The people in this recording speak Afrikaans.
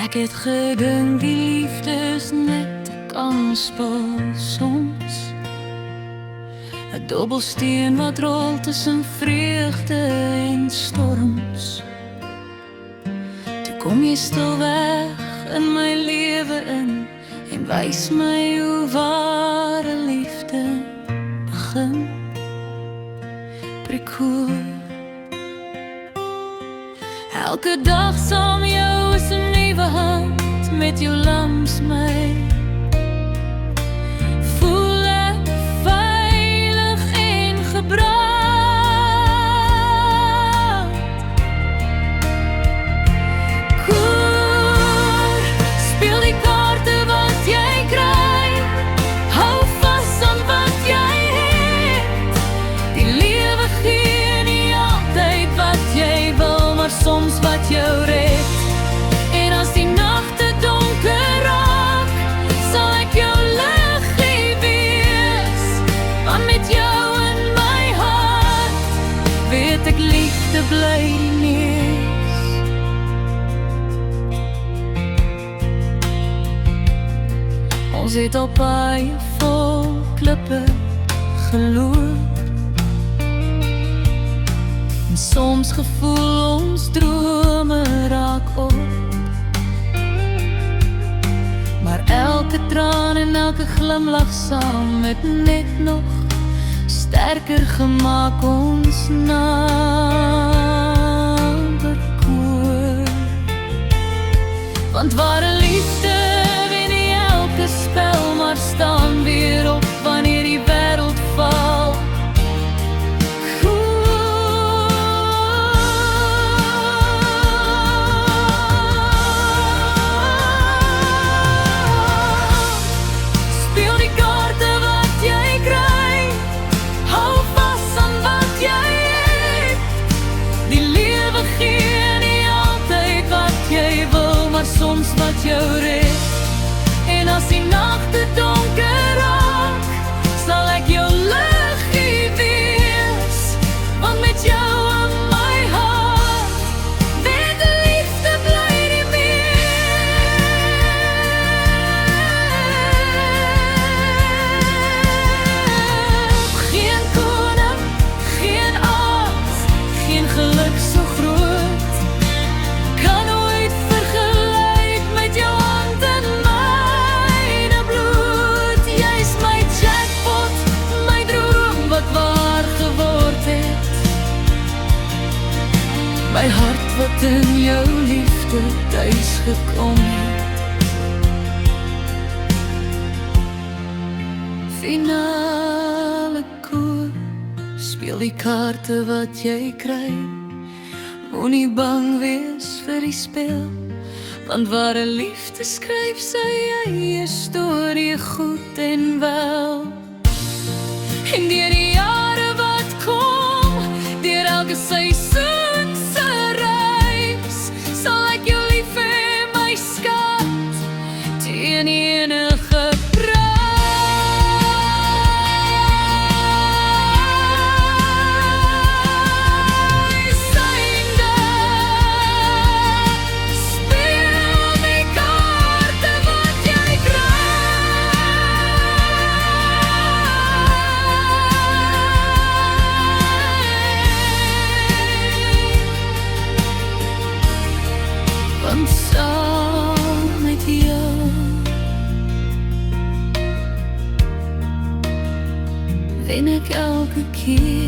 Ek het gedink die liefde is net 'n kansspel soms, 'n dobbelsteen wat rol tussen vreugde en storms. Toe kom jy stil weg in my lewe in en wys my hoe ware liefde begin. Prekoor elke dag saam jou is 'n nuwe hand met jou langs my. Voel ek veilig en gebrand. Koer, speel die kaarte wat jy kry. Hou vas aan wat jy het. Die lewe gee nie altyd wat jy wil, maar soms wat jou red. En as die nagte donker raak, sal ek jou liggie wees. Want met jou in my hart, weet ek liefde bly die mees. Ons het al baie vol klippe geloop, en soms gevoel ons drome raak op. Maar elke traan en elke glimlach saam het net nog sterker gemaak ons nader koor. Want ware liefde wen nie elke spel, maar staan weer op wanneer die wêreld val. Soms wat jou red. En as die nagte donker raak, sal ek jou liggie wees. Want met jou in my hart, weet die liefde bly die mees. Geen koning, geen aard, geen geluk so groot, kan ooit vergelyk met jou hand in myne bloed. Jy's my jackpot, my droom wat waar geword het. My hart wat in jou liefde thuis gekom het. Finale koer, speel die kaarte wat jy kry. Moenie bang wees vir die spel, want ware liefde skryf sy eie storie goed en wel. En deur die jare wat kom, deur elke seisoen se reis, sal ek jou lief hê, my skat, teen enige prys. Want saam met jou wen ek elke keer.